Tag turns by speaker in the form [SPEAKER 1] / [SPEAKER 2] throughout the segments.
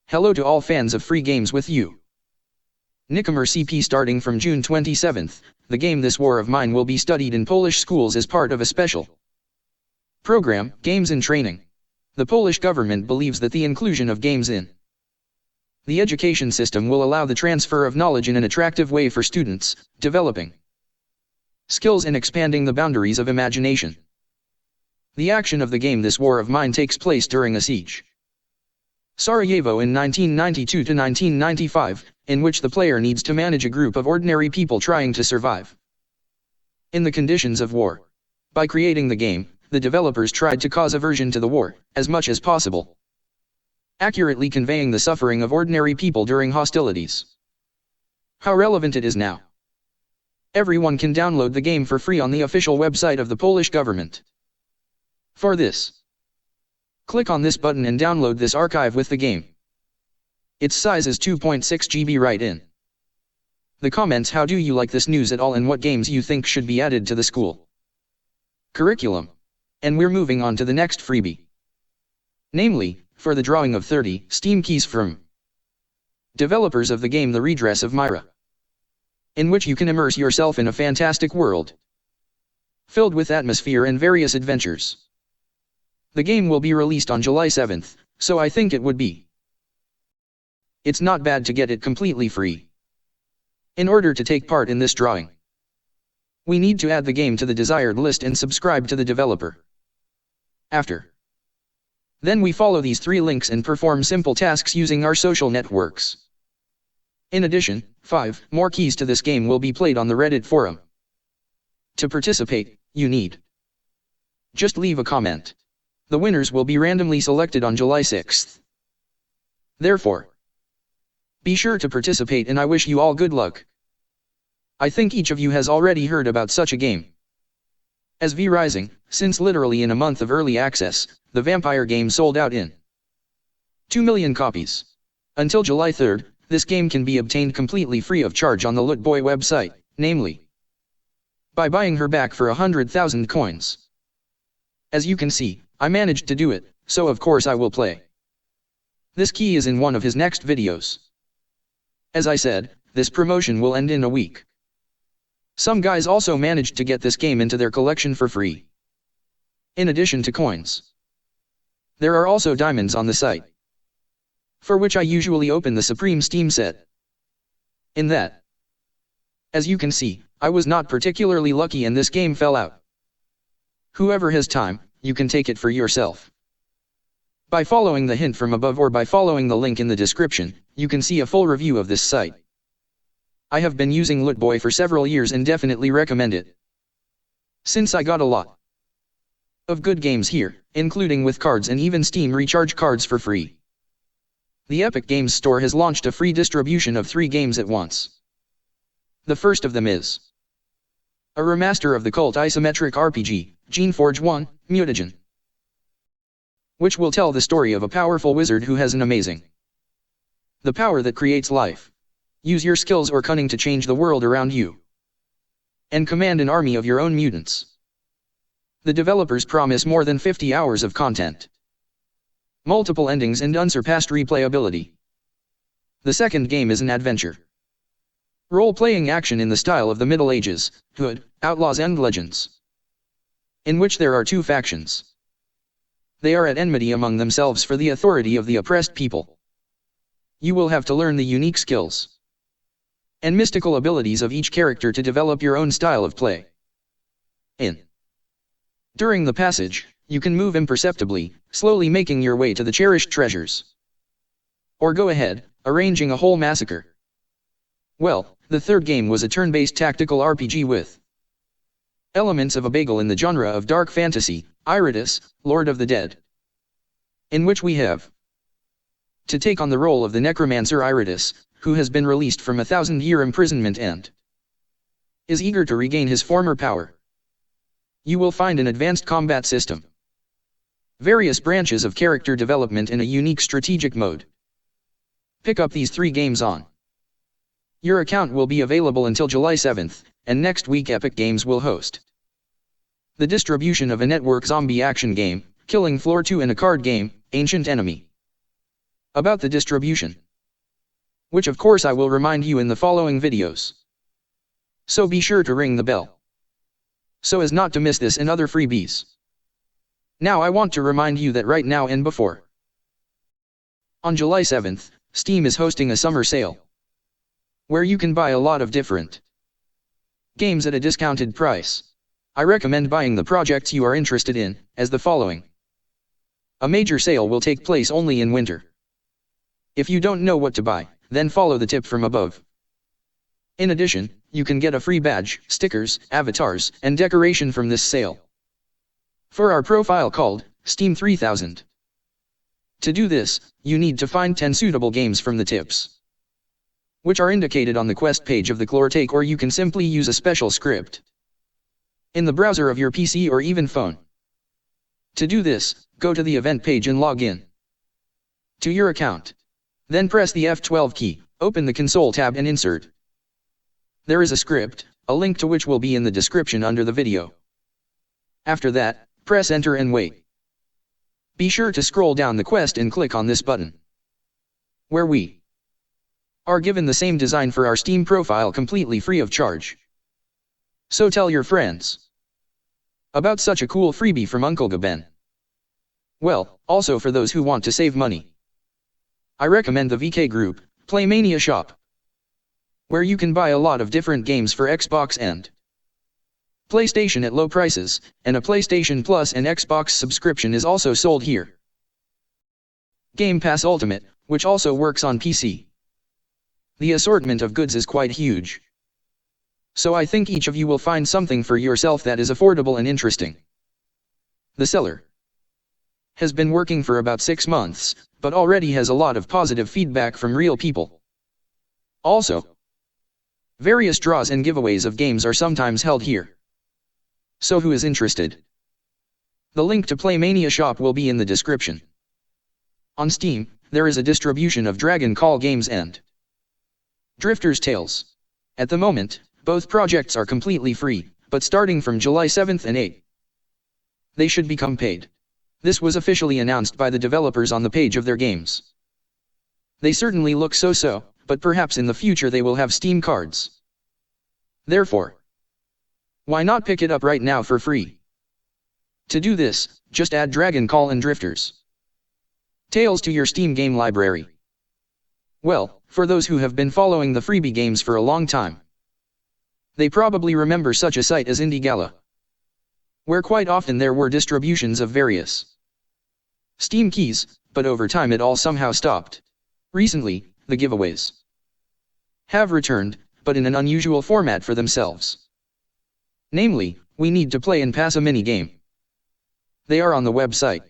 [SPEAKER 1] Hello to all fans of free games with you. Nikgamer CP. Starting from June 27th, the game This War of Mine will be studied in Polish schools as part of a special program, Games in Training. The Polish government believes that the inclusion of games in the education system will allow the transfer of knowledge in an attractive way for students, developing skills and expanding the boundaries of imagination. The action of the game This War of Mine takes place during a siege Sarajevo in 1992 to 1995, in which the player needs to manage a group of ordinary people trying to survive in the conditions of war. By creating the game, the developers tried to cause aversion to the war, as much as possible, accurately conveying the suffering of ordinary people during hostilities. How relevant it is now. Everyone can download the game for free on the official website of the Polish government. For this, click on this button and download this archive with the game. Its size is 2.6 GB. Write in the comments how do you like this news at all and what games you think should be added to the school curriculum. And we're moving on to the next freebie. Namely, for the drawing of 30 Steam keys from developers of the game The Redress of Myra, in which you can immerse yourself in a fantastic world filled with atmosphere and various adventures. The game will be released on July 7th, so I think it's not bad to get it completely free. In order to take part in this drawing, we need to add the game to the desired list and subscribe to the developer. Then we follow these 3 links and perform simple tasks using our social networks. In addition, 5 more keys to this game will be played on the Reddit forum. To participate, you need just leave a comment. The winners will be randomly selected on July 6th. Therefore, be sure to participate and I wish you all good luck. I think each of you has already heard about such a game as V Rising, since literally in a month of early access, the vampire game sold out in 2 million copies. Until July 3rd, this game can be obtained completely free of charge on the LootBoy website, namely by buying her back for 100,000 coins. As you can see, I managed to do it, so of course I will play. This key is in one of his next videos. As I said, this promotion will end in a week. Some guys also managed to get this game into their collection for free. In addition to coins, there are also diamonds on the site, for which I usually open the Supreme Steam set. In that, as you can see, I was not particularly lucky and this game fell out. Whoever has time, you can take it for yourself. By following the hint from above or by following the link in the description, you can see a full review of this site. I have been using LootBoy for several years and definitely recommend it, since I got a lot of good games here, including with cards and even Steam recharge cards for free. The Epic Games Store has launched a free distribution of 3 games at once. The first of them is a remaster of the cult isometric RPG, Geneforge 1, Mutagen, which will tell the story of a powerful wizard who has an amazing the power that creates life. Use your skills or cunning to change the world around you, and command an army of your own mutants. The developers promise more than 50 hours of content, multiple endings and unsurpassed replayability. The second game is an adventure role-playing action in the style of the Middle Ages, Hood, Outlaws and Legends, in which there are 2 factions. They are at enmity among themselves for the authority of the oppressed people. You will have to learn the unique skills and mystical abilities of each character to develop your own style of play. During the passage, you can move imperceptibly, slowly making your way to the cherished treasures. Or go ahead, arranging a whole massacre. Well, the third game was a turn-based tactical RPG with elements of a bagel in the genre of dark fantasy, Iratus, Lord of the Dead, in which we have to take on the role of the necromancer Iratus, who has been released from a 1,000-year imprisonment and is eager to regain his former power. You will find an advanced combat system, various branches of character development and a unique strategic mode. Pick up these 3 games on your account will be available until July 7th, and next week Epic Games will host the distribution of a network zombie action game, Killing Floor 2 and a card game, Ancient Enemy. about the distribution, which of course I will remind you in the following videos. So be sure to ring the bell, so as not to miss this and other freebies. Now I want to remind you that right now and before, on July 7th, Steam is hosting a summer sale, where you can buy a lot of different games at a discounted price. I recommend buying the projects you are interested in, as the following. A major sale will take place only in winter. If you don't know what to buy, then follow the tip from above. In addition, you can get a free badge, stickers, avatars, and decoration from this sale for our profile called Steam 3000. To do this, you need to find 10 suitable games from the tips, which are indicated on the quest page of the Glortake, or you can simply use a special script in the browser of your PC or even phone. To do this, go to the event page and log in to your account. Then press the F12 key, open the console tab and insert. There is a script, a link to which will be in the description under the video. After that, press enter and wait. Be sure to scroll down the quest and click on this button, where we are given the same design for our Steam profile completely free of charge. So tell your friends about such a cool freebie from Uncle Gaben. Well, also for those who want to save money, I recommend the VK group, Playmania Shop, where you can buy a lot of different games for Xbox and PlayStation at low prices, and a PlayStation Plus and Xbox subscription is also sold here. Game Pass Ultimate, which also works on PC. The assortment of goods is quite huge, so I think each of you will find something for yourself that is affordable and interesting. The seller has been working for about 6 months, but already has a lot of positive feedback from real people. Also, various draws and giveaways of games are sometimes held here. So who is interested? The link to Playmania Shop will be in the description. On Steam, there is a distribution of Dragon Call games and Drifter's Tales. At the moment, both projects are completely free, but starting from July 7th and 8th, they should become paid. This was officially announced by the developers on the page of their games. They certainly look so-so, but perhaps in the future they will have Steam cards. Therefore, why not pick it up right now for free? To do this, just add Dragon Call and Drifter's Tales to your Steam game library. Well, for those who have been following the freebie games for a long time, they probably remember such a site as Indiegala, where quite often there were distributions of various Steam keys, but over time it all somehow stopped. Recently, the giveaways have returned, but in an unusual format for themselves. Namely, we need to play and pass a mini-game. They are on the website,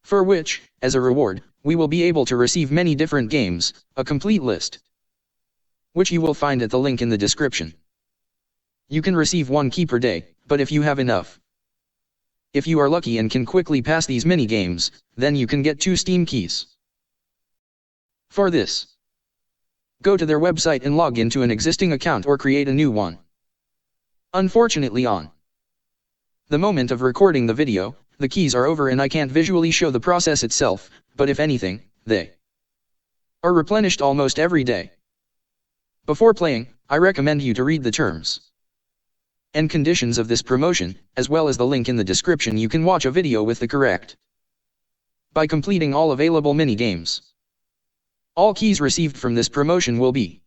[SPEAKER 1] for which, as a reward, we will be able to receive many different games, a complete list, which you will find at the link in the description. You can receive 1 key per day, but if you have enough, if you are lucky and can quickly pass these mini-games, then you can get 2 Steam keys. For this, go to their website and log into an existing account or create a new one. Unfortunately, on the moment of recording the video, the keys are over and I can't visually show the process itself, but if anything, they are replenished almost every day. Before playing, I recommend you to read the terms and conditions of this promotion, as well as the link in the description. You can watch a video with the correct by completing all available mini-games. All keys received from this promotion will be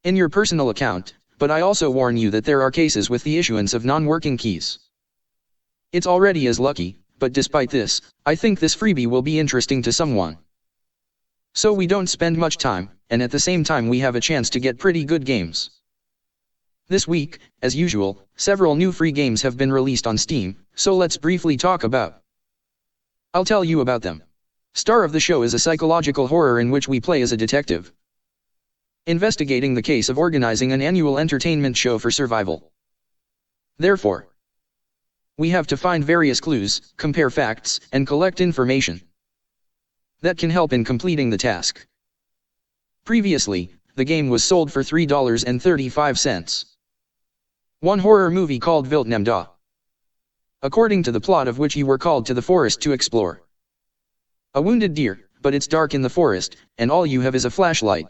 [SPEAKER 1] in your personal account, but I also warn you that there are cases with the issuance of non-working keys. It's already as lucky, but despite this, I think this freebie will be interesting to someone. So we don't spend much time, and at the same time we have a chance to get pretty good games. This week, as usual, several new free games have been released on Steam, so let's briefly talk about. I'll tell you about them. Star of the show is a psychological horror in which we play as a detective, investigating the case of organizing an annual entertainment show for survival. Therefore, we have to find various clues, compare facts, and collect information that can help in completing the task. Previously, the game was sold for $3.35. One horror movie called Viltnemda, according to the plot of which you were called to the forest to explore a wounded deer, but it's dark in the forest, and all you have is a flashlight.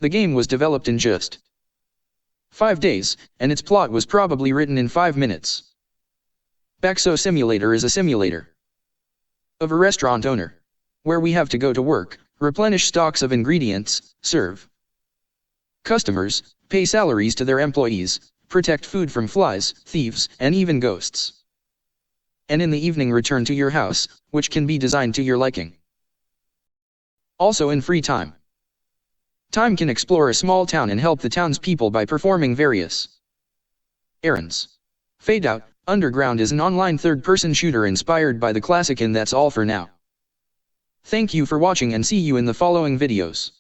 [SPEAKER 1] The game was developed in just 5 days, and its plot was probably written in 5 minutes. Bakso Simulator is a simulator of a restaurant owner, where we have to go to work, replenish stocks of ingredients, serve customers, pay salaries to their employees, protect food from flies, thieves, and even ghosts. And in the evening return to your house, which can be designed to your liking. Also in free time, Time can explore a small town and help the townspeople by performing various errands. Fade Out Underground is an online third-person shooter inspired by the classic, and that's all for now. Thank you for watching and see you in the following videos.